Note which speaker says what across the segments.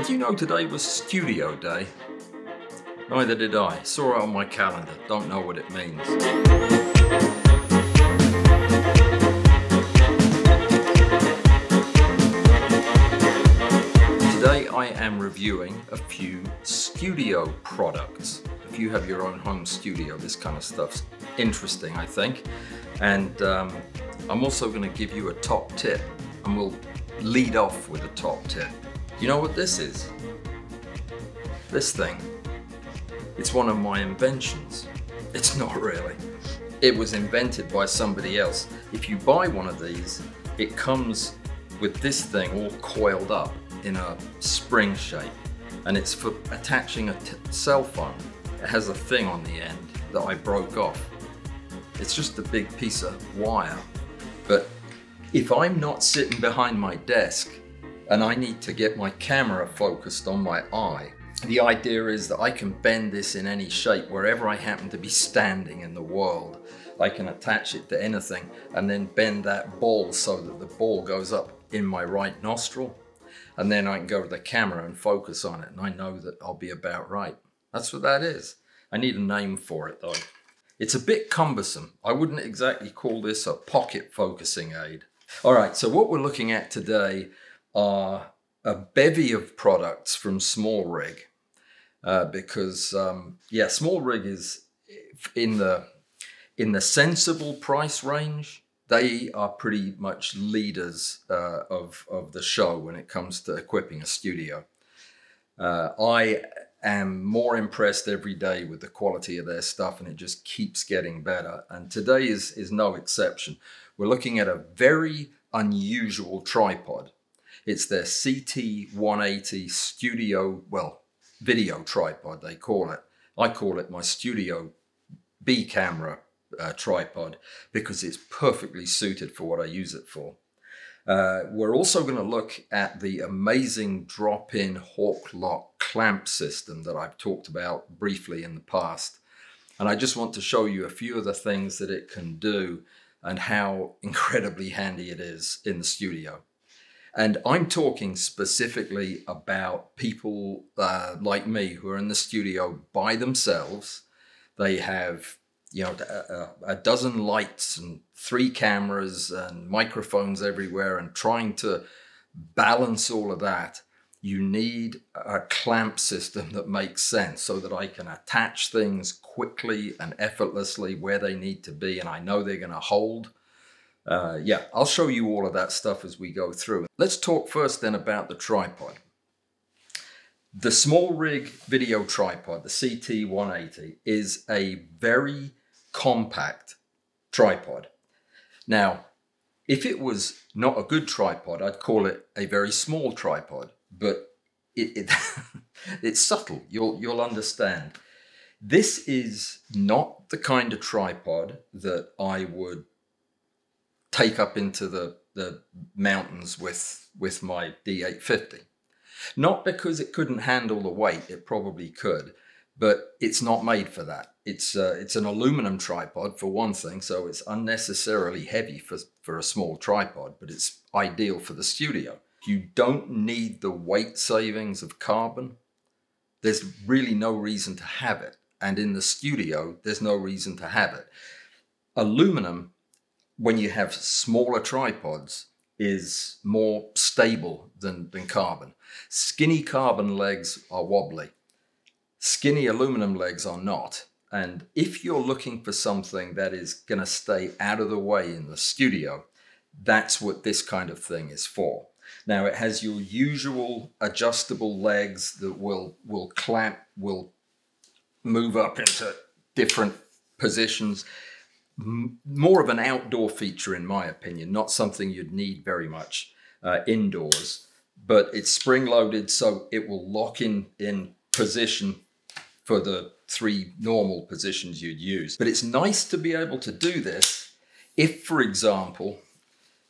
Speaker 1: Did you know today was studio day? Neither did I. Saw it on my calendar. Don't know what it means. Today I am reviewing a few studio products. If you have your own home studio, this kind of stuff's interesting, I think. And I'm also going to give you a top tip, and we'll lead off with a top tip. You know what this is? This thing. It's one of my inventions. It's not really. It was invented by somebody else. If you buy one of these, it comes with this thing all coiled up in a spring shape, and it's for attaching a cell phone. It has a thing on the end that I broke off. It's just a big piece of wire, but if I'm not sitting behind my desk and I need to get my camera focused on my eye, the idea is that I can bend this in any shape wherever I happen to be standing in the world. I can attach it to anything and then bend that ball so that the ball goes up in my right nostril, and then I can go to the camera and focus on it, and I know that I'll be about right. That's what that is. I need a name for it though. It's a bit cumbersome. I wouldn't exactly call this a pocket focusing aid. All right, so what we're looking at today are a bevy of products from SmallRig, because yeah, SmallRig is in the sensible price range. They are pretty much leaders of the show when it comes to equipping a studio. I am more impressed every day with the quality of their stuff, and it just keeps getting better. And today is no exception. We're looking at a very unusual tripod. It's their CT180 studio, well, video tripod, they call it. I call it my Studio B camera tripod because it's perfectly suited for what I use it for. We're also going to look at the amazing drop-in HawkLock clamp system that I've talked about briefly in the past. And I just want to show you a few of the things that it can do and how incredibly handy it is in the studio. And I'm talking specifically about people like me who are in the studio by themselves. They have, you know, a dozen lights and 3 cameras and microphones everywhere, and trying to balance all of that. You need a clamp system that makes sense so that I can attach things quickly and effortlessly where they need to be, and I know they're going to hold. Yeah, I'll show you all of that stuff as we go through. Let's talk first then about the tripod. The SmallRig Video Tripod, the CT180, is a very compact tripod. Now, if it was not a good tripod, I'd call it a very small tripod, but it's subtle. You'll understand. This is not the kind of tripod that I would take up into the mountains with my D850. Not because it couldn't handle the weight, it probably could, but it's not made for that. It's an aluminum tripod for one thing, so it's unnecessarily heavy for a small tripod, but it's ideal for the studio. You don't need the weight savings of carbon. There's really no reason to have it. And in the studio, there's no reason to have it. Aluminum, when you have smaller tripods, is more stable than carbon. Skinny carbon legs are wobbly. Skinny aluminum legs are not. And if you're looking for something that is going to stay out of the way in the studio, that's what this kind of thing is for. Now, it has your usual adjustable legs that will clamp, will move up into different positions. More of an outdoor feature, in my opinion, not something you'd need very much indoors. But it's spring-loaded, so it will lock in position for the 3 normal positions you'd use. But it's nice to be able to do this if, for example,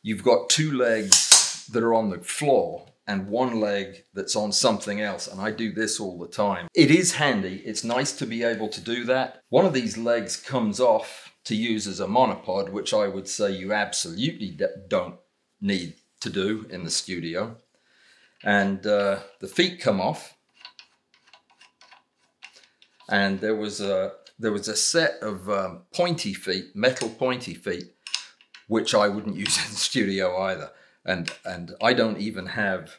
Speaker 1: you've got 2 legs that are on the floor and 1 leg that's on something else, and I do this all the time. It is handy. It's nice to be able to do that. One of these legs comes off to use as a monopod, which I would say you absolutely don't need to do in the studio. and the feet come off, and there was a set of pointy feet, metal pointy feet, which I wouldn't use in the studio either. And I don't even have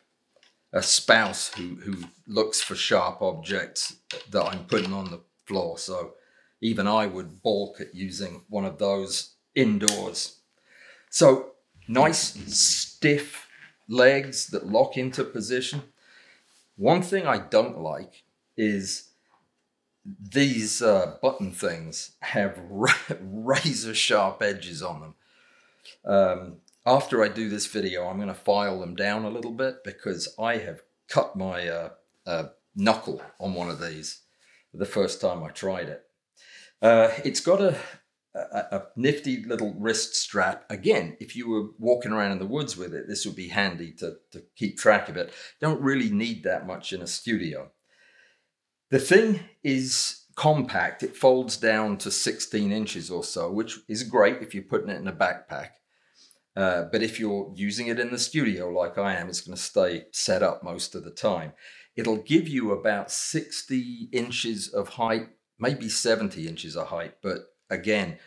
Speaker 1: a spouse who looks for sharp objects that I'm putting on the floor. So even I would balk at using one of those indoors. So nice stiff legs that lock into position. One thing I don't like is these button things have razor sharp edges on them. After I do this video, I'm going to file them down a little bit because I have cut my knuckle on one of these the first time I tried it. It's got a nifty little wrist strap. Again, if you were walking around in the woods with it, this would be handy to keep track of it. Don't really need that much in a studio. The thing is compact. It folds down to 16 inches or so, which is great if you're putting it in a backpack. But if you're using it in the studio like I am, it's going to stay set up most of the time. It'll give you about 60 inches of height, maybe 70 inches of height. But again,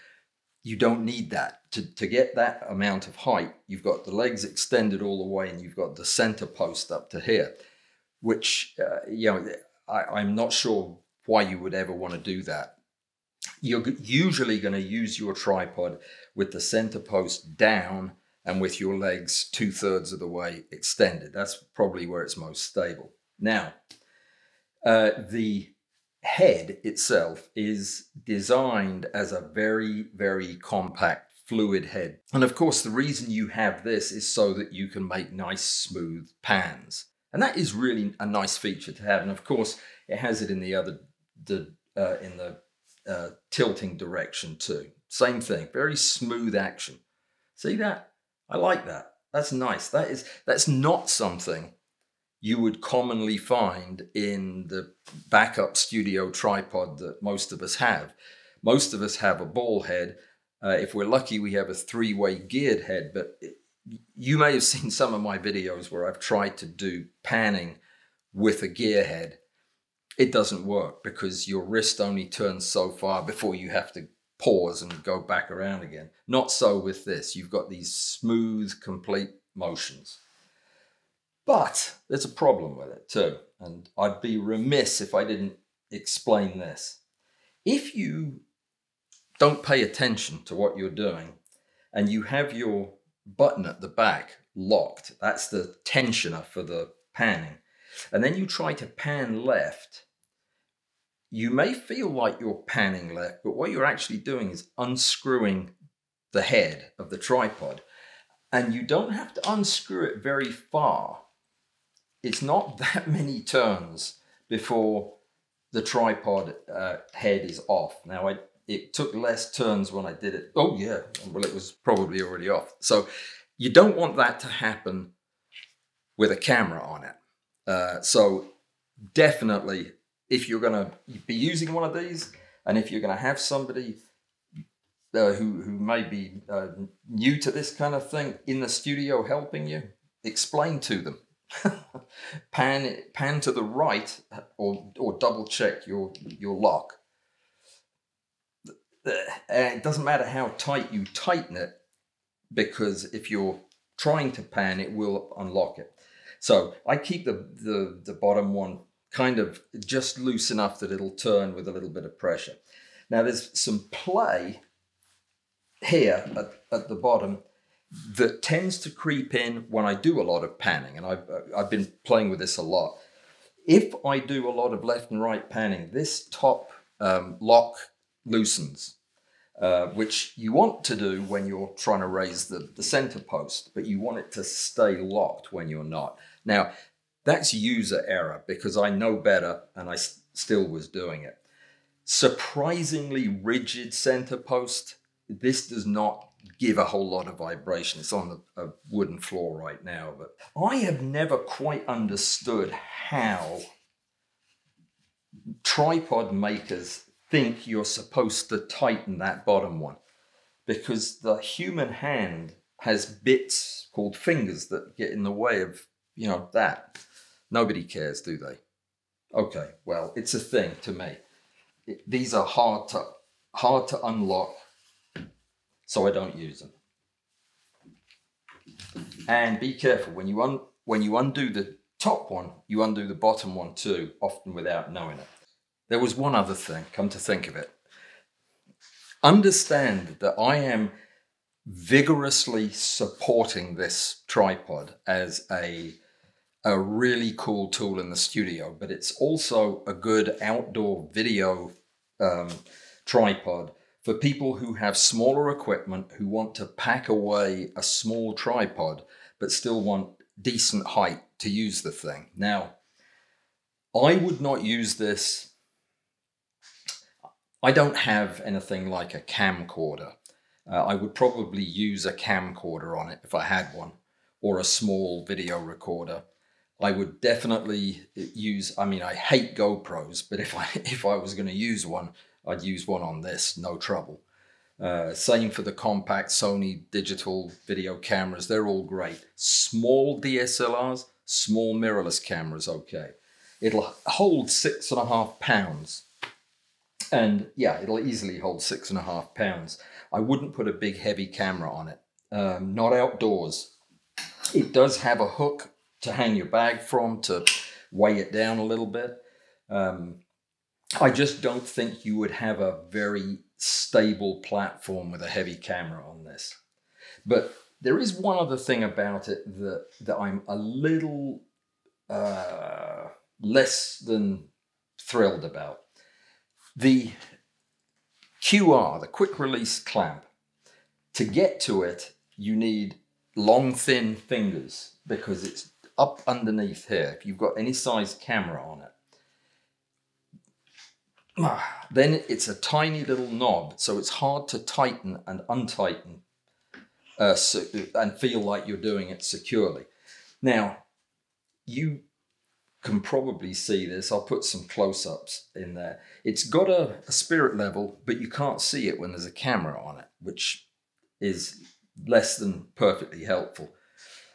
Speaker 1: you don't need that. To get that amount of height, you've got the legs extended all the way and you've got the center post up to here, which, you know, I'm not sure why you would ever want to do that. You're usually going to use your tripod with the center post down and with your legs 2/3 of the way extended. That's probably where it's most stable. Now, the head itself is designed as a very, very compact fluid head. And of course, the reason you have this is so that you can make nice, smooth pans. And that is really a nice feature to have. And of course, it has it in the tilting direction too. Same thing, very smooth action. See that? I like that. That's nice. That's not something you would commonly find in the backup studio tripod that most of us have. Most of us have a ball head. If we're lucky, we have a 3-way geared head, but you may have seen some of my videos where I've tried to do panning with a gear head. It doesn't work because your wrist only turns so far before you have to pause and go back around again. Not so with this. You've got these smooth, complete motions. But there's a problem with it too. And I'd be remiss if I didn't explain this. If you don't pay attention to what you're doing and you have your button at the back locked, that's the tensioner for the panning, and then you try to pan left, you may feel like you're panning left, but what you're actually doing is unscrewing the head of the tripod. And you don't have to unscrew it very far. It's not that many turns before the tripod head is off. Now, it took less turns when I did it. Oh yeah, well, it was probably already off. So you don't want that to happen with a camera on it. So definitely, if you're going to be using one of these, and if you're going to have somebody who may be new to this kind of thing in the studio helping you, explain to them. pan to the right or double check your lock. It doesn't matter how tight you tighten it, because if you're trying to pan, it will unlock it. So I keep the bottom one kind of just loose enough that it'll turn with a little bit of pressure. Now there's some play here at the bottom that tends to creep in when I do a lot of panning, and I've been playing with this a lot. If I do a lot of left and right panning, this top lock loosens, which you want to do when you're trying to raise the center post, but you want it to stay locked when you're not. Now, that's user error because I know better and I still was doing it. Surprisingly rigid center post, this does not give a whole lot of vibration. It's on a wooden floor right now, but I have never quite understood how tripod makers think you're supposed to tighten that bottom one, because the human hand has bits called fingers that get in the way of you know, that. Nobody cares, do they? Okay, well, it's a thing to me. These are hard to unlock, so I don't use them. And be careful, when you undo the top one, you undo the bottom one too, often without knowing it. There was one other thing, come to think of it. Understand that I am vigorously supporting this tripod as a really cool tool in the studio, but it's also a good outdoor video tripod for people who have smaller equipment, who want to pack away a small tripod, but still want decent height to use the thing. Now, I would not use this. I don't have anything like a camcorder. I would probably use a camcorder on it if I had one, or a small video recorder. I would definitely use, I mean, I hate GoPros, but if I was going to use one, I'd use one on this, no trouble. Same for the compact Sony digital video cameras, they're all great. Small DSLRs, small mirrorless cameras, okay. It'll hold 6.5 pounds. And yeah, it'll easily hold 6.5 pounds. I wouldn't put a big heavy camera on it, not outdoors. It does have a hook to hang your bag from, to weigh it down a little bit. I just don't think you would have a very stable platform with a heavy camera on this. But there is one other thing about it that I'm a little less than thrilled about. The QR, the quick release clamp, to get to it, you need long, thin fingers because it's up underneath here. If you've got any size camera on it, then it's a tiny little knob, so it's hard to tighten and untighten and feel like you're doing it securely. Now, you can probably see this. I'll put some close-ups in there. It's got a spirit level, but you can't see it when there's a camera on it, which is less than perfectly helpful.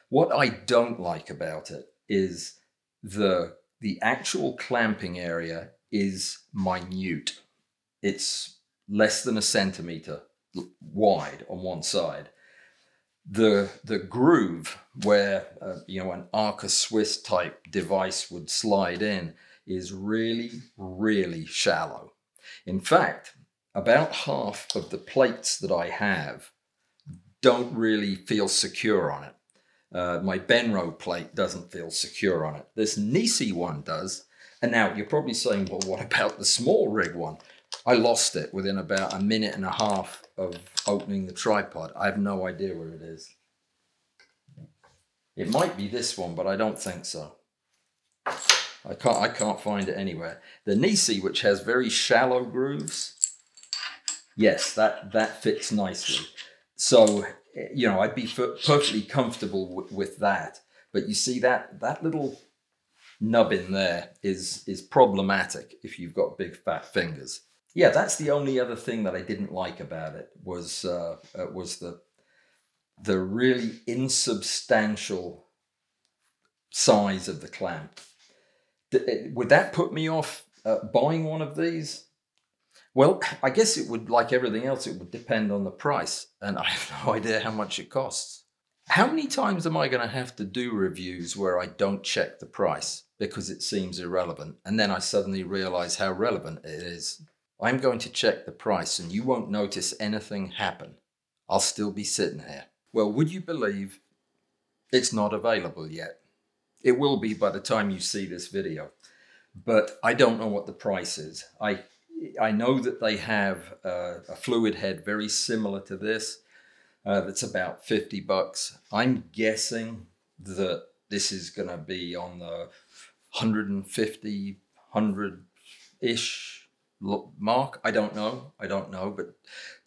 Speaker 1: What I don't like about it is the actual clamping area is minute. It's less than a centimeter wide on one side. The groove where you know, an Arca Swiss type device would slide in is really, really shallow. In fact, about half of the plates that I have don't really feel secure on it. My Benro plate doesn't feel secure on it. This Nisi one does. And now you're probably saying, well, what about the SmallRig one? I lost it within about 1.5 minutes of opening the tripod. I have no idea where it is. It might be this one, but I don't think so. I can't find it anywhere. The Nisi, which has very shallow grooves, yes, that fits nicely. So, you know, I'd be perfectly comfortable with that. But you see that little nubbin there is problematic if you've got big fat fingers. Yeah, that's the only other thing that I didn't like about it was the really insubstantial size of the clamp. Would that put me off buying one of these? Well, I guess it would, like everything else, it would depend on the price, and I have no idea how much it costs. How many times am I going to have to do reviews where I don't check the price because it seems irrelevant, and then I suddenly realize how relevant it is? I'm going to check the price and you won't notice anything happen. I'll still be sitting here. Well, would you believe it's not available yet? It will be by the time you see this video, but I don't know what the price is. I know that they have a fluid head very similar to this that's about 50 bucks. I'm guessing that this is going to be on the 150, 100-ish mark. I don't know, but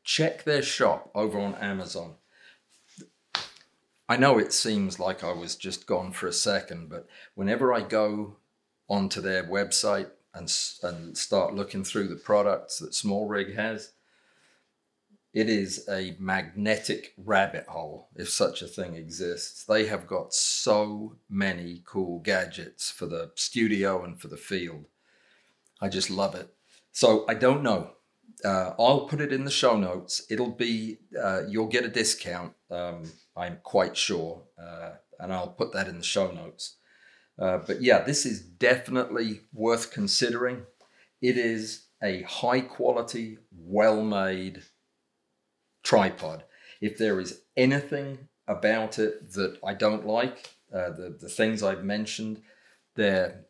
Speaker 1: check their shop over on Amazon. I know it seems like I was just gone for a second, but whenever I go onto their website and start looking through the products that SmallRig has, It is a magnetic rabbit hole, if such a thing exists. They have got so many cool gadgets for the studio and for the field. I just love it. So I don't know. I'll put it in the show notes. It'll be, you'll get a discount, I'm quite sure. And I'll put that in the show notes. But yeah, this is definitely worth considering. It is a high quality, well-made tripod. If there is anything about it that I don't like, the things I've mentioned, they're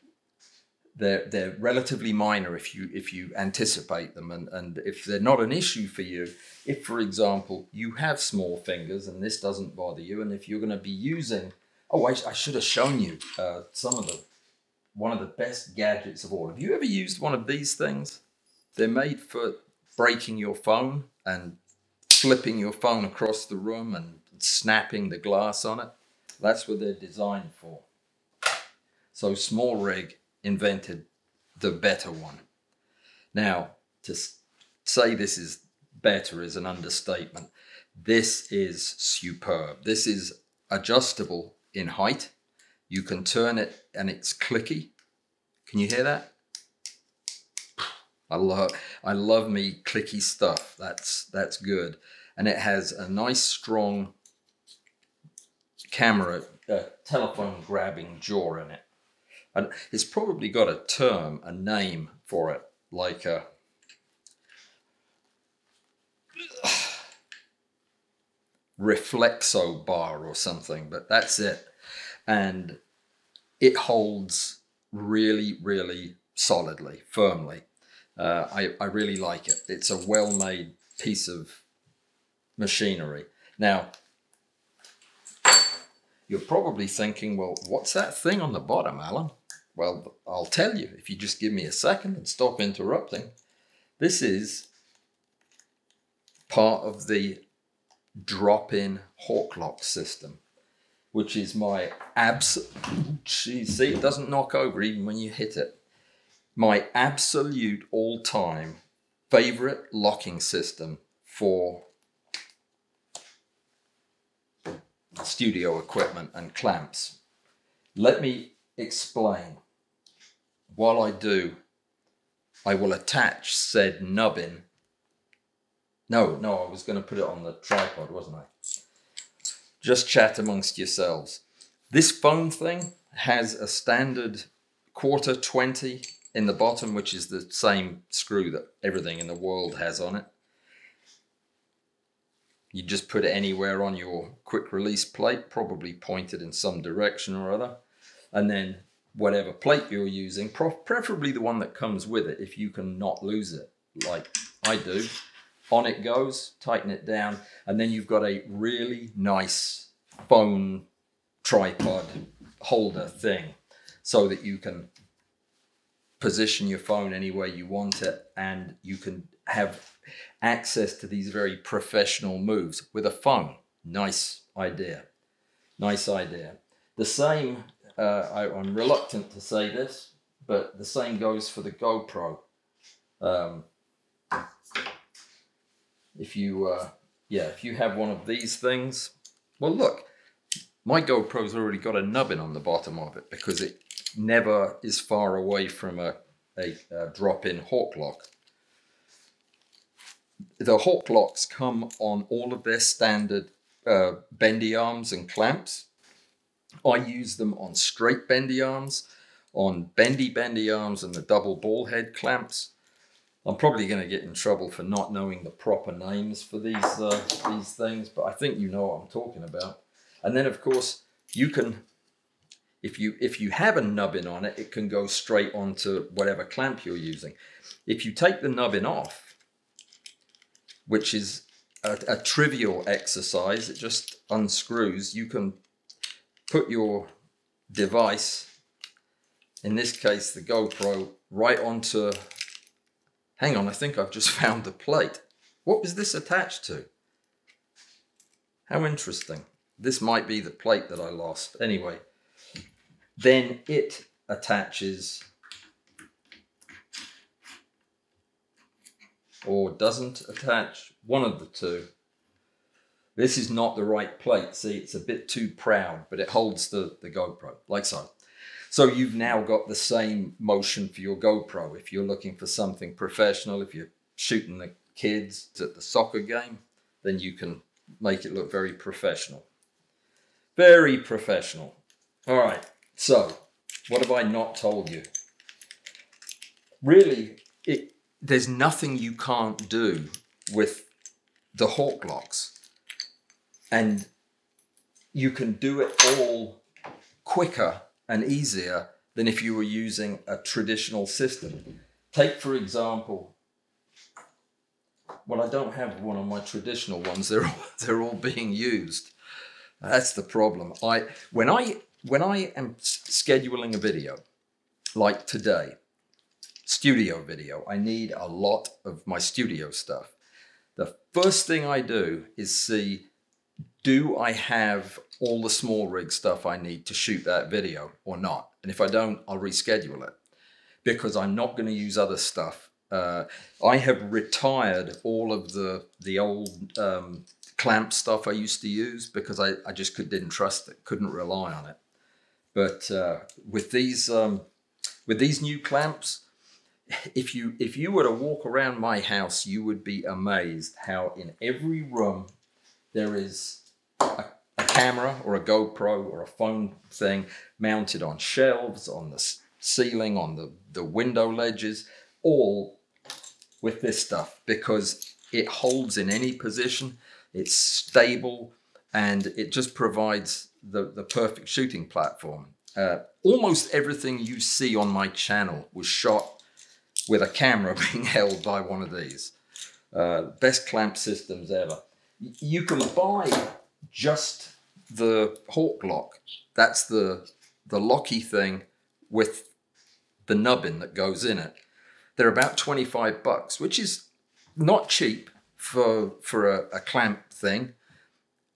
Speaker 1: relatively minor if you anticipate them, and if they're not an issue for you, if for example you have small fingers and this doesn't bother you, and if you're going to be using, I should have shown you one of the best gadgets of all. Have you ever used one of these things? They're made for breaking your phone and flipping your phone across the room and snapping the glass on it. That's what they're designed for. So SmallRig invented the better one. Now, to say this is better is an understatement. This is superb. This is adjustable in height. You can turn it and it's clicky. Can you hear that? I love me clicky stuff. That's good. And it has a nice strong camera, telephone grabbing jaw in it. And it's probably got a term, a name for it, like a reflexo bar or something, but that's it. And it holds really, really solidly, firmly. I really like it. It's a well-made piece of machinery. Now, you're probably thinking, well, what's that thing on the bottom, Alan? Well, I'll tell you if you just give me a second and stop interrupting. This is part of the drop-in HawkLock system, which is my see, it doesn't knock over even when you hit it. My absolute all-time favorite locking system for studio equipment and clamps. Let me explain. While I do, I will attach said nubbin. No, I was going to put it on the tripod, wasn't I? Just chat amongst yourselves. This phone thing has a standard 1/4-20 in the bottom, which is the same screw that everything in the world has on it. You just put it anywhere on your quick release plate, probably pointed in some direction or other. And then whatever plate you're using, preferably the one that comes with it if you can not lose it, like I do. On it goes, tighten it down, and then you've got a really nice phone tripod holder thing so that you can position your phone any way you want it, and you can have access to these very professional moves with a phone. Nice idea. Nice idea. The same, I'm reluctant to say this, but the same goes for the GoPro. If you have one of these things, well, look, my GoPro's already got a nubbin on the bottom of it because it never is far away from a drop-in HawkLock. The HawkLocks come on all of their standard bendy arms and clamps. I use them on straight bendy arms, on bendy arms, and the double ball head clamps. I'm probably going to get in trouble for not knowing the proper names for these things, but I think you know what I'm talking about. And then, of course, you can, if you have a nubbin on it, it can go straight onto whatever clamp you're using. If you take the nubbin off, which is a trivial exercise, it just unscrews, you can put your device, in this case the GoPro, right onto, hang on, I think I've just found the plate. What was this attached to? How interesting. This might be the plate that I lost. Anyway, then it attaches or doesn't attach, one of the two. This is not the right plate. See, it's a bit too proud, but it holds the GoPro, like so. So you've now got the same motion for your GoPro. If you're looking for something professional, if you're shooting the kids at the soccer game, then you can make it look very professional. Very professional. All right, so what have I not told you? Really, there's nothing you can't do with the HawkLocks. And you can do it all quicker and easier than if you were using a traditional system. Take, for example, well, I don't have one of my traditional ones. They're all being used. That's the problem. When I am scheduling a video, like today, studio video, I need a lot of my studio stuff. The first thing I do is see, do I have all the SmallRig stuff I need to shoot that video or not? And if I don't, I'll reschedule it because I'm not going to use other stuff. I have retired all of the old clamp stuff I used to use because I just didn't trust it, couldn't rely on it. But with these new clamps, if you were to walk around my house, you would be amazed how in every room there is a camera or a GoPro or a phone thing mounted on shelves, on the ceiling, on the window ledges, all with this stuff because it holds in any position, it's stable, and it just provides the perfect shooting platform. Almost everything you see on my channel was shot with a camera being held by one of these. Best clamp systems ever. You can buy just the HawkLock. That's the locky thing with the nubbin that goes in it. They're about 25 bucks, which is not cheap for a clamp thing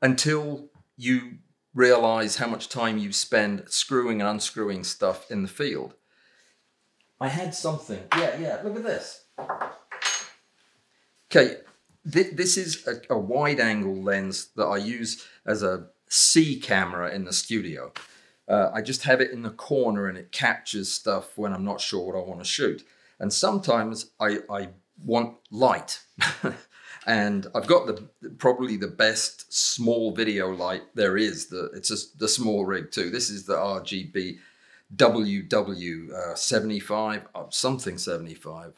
Speaker 1: until you realize how much time you spend screwing and unscrewing stuff in the field. I had something. Yeah, look at this. Okay, this is a wide angle lens that I use as a C camera in the studio. I just have it in the corner and it captures stuff when I'm not sure what I want to shoot. And sometimes I want light. And I've got probably the best small video light there is. It's the SmallRig too. This is the RGB WW 75, something 75.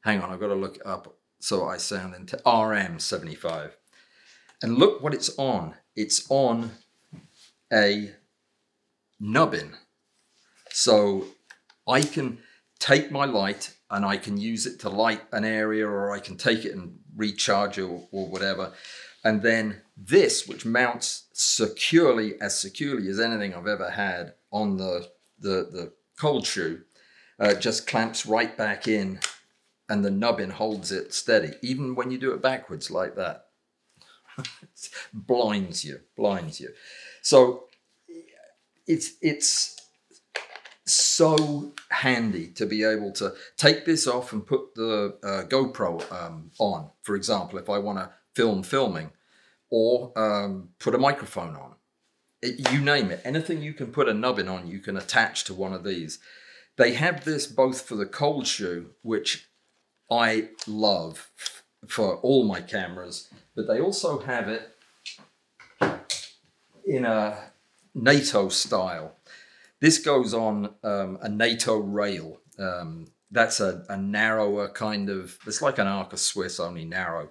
Speaker 1: Hang on, I've got to look it up so I sound into RM 75. And look what it's on. It's on a nubbin. So I can take my light and I can use it to light an area, or I can take it and recharge it or whatever. And then this, which mounts securely as anything I've ever had on the cold shoe, just clamps right back in and the nubbin holds it steady, even when you do it backwards like that. blinds you. So it's so handy to be able to take this off and put the GoPro on, for example, if I want to filming, or put a microphone on. You name it. Anything you can put a nubbin on, you can attach to one of these. They have this both for the cold shoe, which I love for all my cameras, but they also have it in a NATO style. This goes on a NATO rail. That's a narrower kind of, it's like an Arca Swiss, only narrow.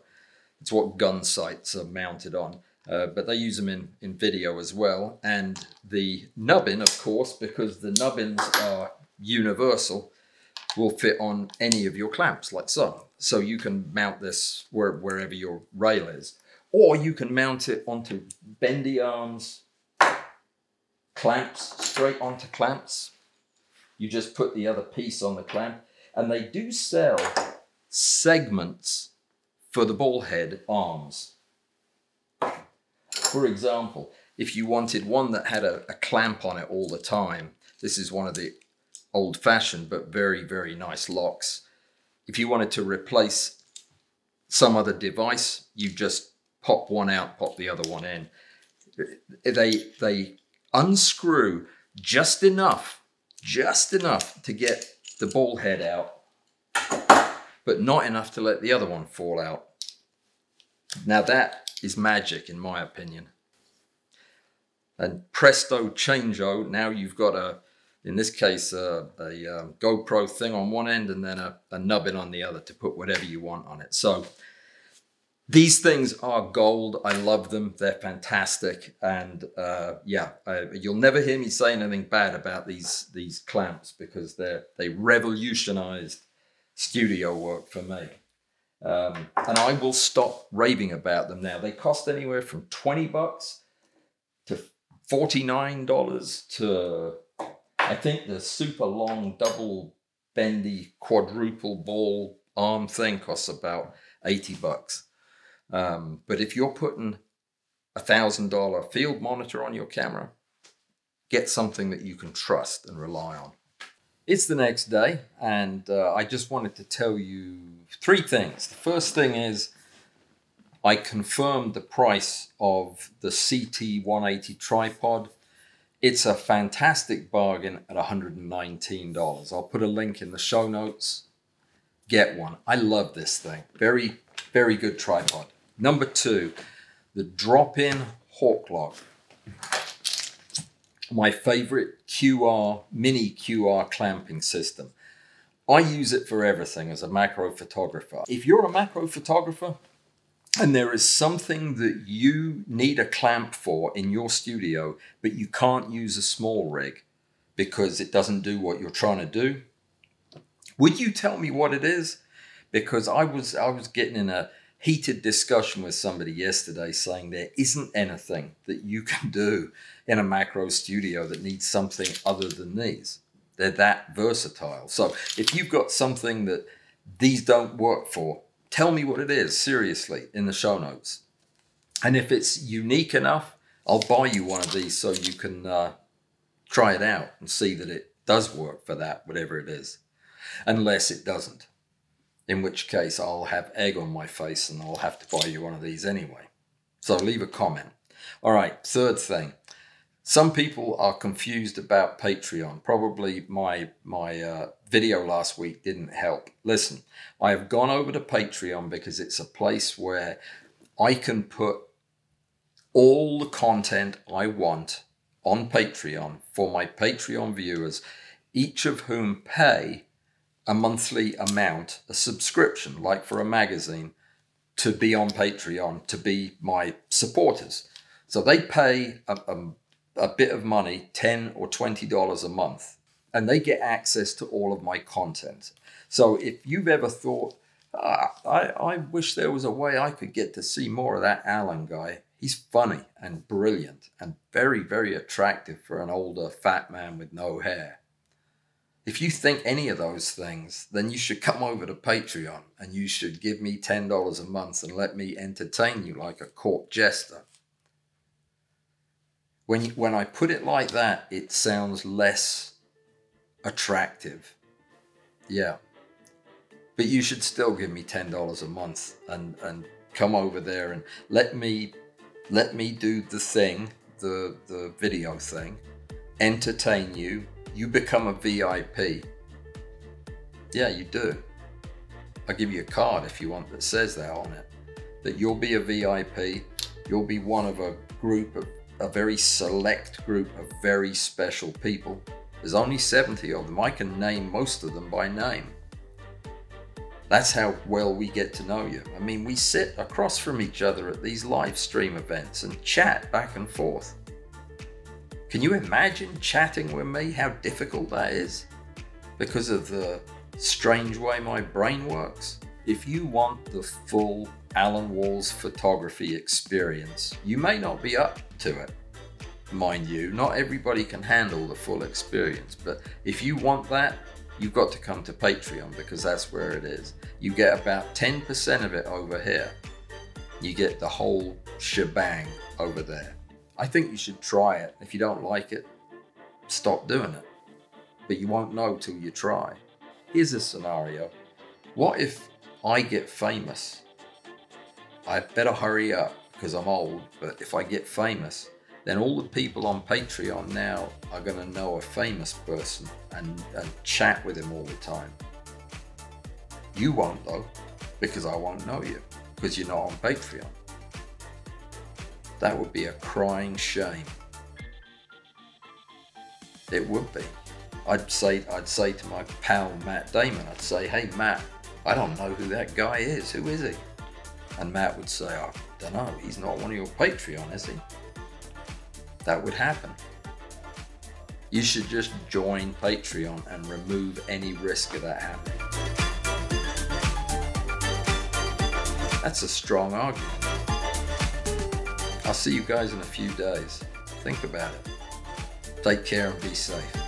Speaker 1: It's what gun sights are mounted on. But they use them in video as well. And the nubbin, of course, because the nubbins are universal, will fit on any of your clamps, like so. So you can mount this wherever your rail is. Or you can mount it onto bendy arms, clamps, straight onto clamps. You just put the other piece on the clamp. And they do sell segments for the ball head arms. For example, if you wanted one that had a clamp on it all the time, this is one of the old-fashioned but very, very nice locks. If you wanted to replace some other device, you just pop one out, pop the other one in. They unscrew just enough to get the ball head out, but not enough to let the other one fall out. Now that is magic in my opinion. And presto changeo, now you've got in this case, a GoPro thing on one end and then a nubbin on the other to put whatever you want on it. So these things are gold. I love them. They're fantastic. And you'll never hear me say anything bad about these clamps because they revolutionized studio work for me. And I will stop raving about them now. They cost anywhere from $20 to $49 to, I think the super long double bendy quadruple ball arm thing costs about $80. But if you're putting $1,000 field monitor on your camera, get something that you can trust and rely on. It's the next day, and I just wanted to tell you 3 things. The first thing is I confirmed the price of the CT180 tripod. It's a fantastic bargain at $119. I'll put a link in the show notes. Get one. I love this thing. Very, very good tripod. Number 2, the drop-in HawkLock. My favorite mini QR clamping system. I use it for everything as a macro photographer. If you're a macro photographer and there is something that you need a clamp for in your studio, but you can't use a SmallRig because it doesn't do what you're trying to do, would you tell me what it is? Because I was getting in a heated discussion with somebody yesterday saying there isn't anything that you can do in a macro studio that needs something other than these. They're that versatile. So if you've got something that these don't work for, tell me what it is, seriously, in the show notes. And if it's unique enough, I'll buy you one of these so you can try it out and see that it does work for that, whatever it is. Unless it doesn't. In which case I'll have egg on my face and I'll have to buy you one of these anyway. So leave a comment. All right, 3rd thing. Some people are confused about Patreon. Probably my video last week didn't help. Listen, I have gone over to Patreon because it's a place where I can put all the content I want on Patreon for my Patreon viewers, each of whom pay a monthly amount, a subscription, like for a magazine, to be on Patreon, to be my supporters. So they pay a bit of money, $10 or $20 a month, and they get access to all of my content. So if you've ever thought, I wish there was a way I could get to see more of that Alan guy. He's funny and brilliant and very, very attractive for an older fat man with no hair. If you think any of those things, then you should come over to Patreon and you should give me $10 a month and let me entertain you like a court jester. When I put it like that, it sounds less attractive. Yeah. But you should still give me $10 a month and come over there and let me do the thing, the video thing, entertain you. You become a VIP. Yeah, you do. I'll give you a card if you want that says that on it. That you'll be a VIP. You'll be one of a very select group of very special people. There's only 70 of them. I can name most of them by name. That's how well we get to know you. I mean, we sit across from each other at these live stream events and chat back and forth. Can you imagine chatting with me, how difficult that is? Because of the strange way my brain works. If you want the full Alan Walls photography experience, you may not be up to it. Mind you, not everybody can handle the full experience, but if you want that, you've got to come to Patreon because that's where it is. You get about 10% of it over here. You get the whole shebang over there. I think you should try it. If you don't like it, stop doing it. But you won't know till you try. Here's a scenario. What if I get famous? I better hurry up because I'm old, but if I get famous, then all the people on Patreon now are going to know a famous person and chat with him all the time. You won't though, because I won't know you, because you're not on Patreon. That would be a crying shame. It would be. I'd say to my pal Matt Damon, I'd say, hey Matt, I don't know who that guy is. Who is he? And Matt would say, I don't know. He's not one of your Patreon, is he? That would happen. You should just join Patreon and remove any risk of that happening. That's a strong argument. I'll see you guys in a few days. Think about it. Take care and be safe.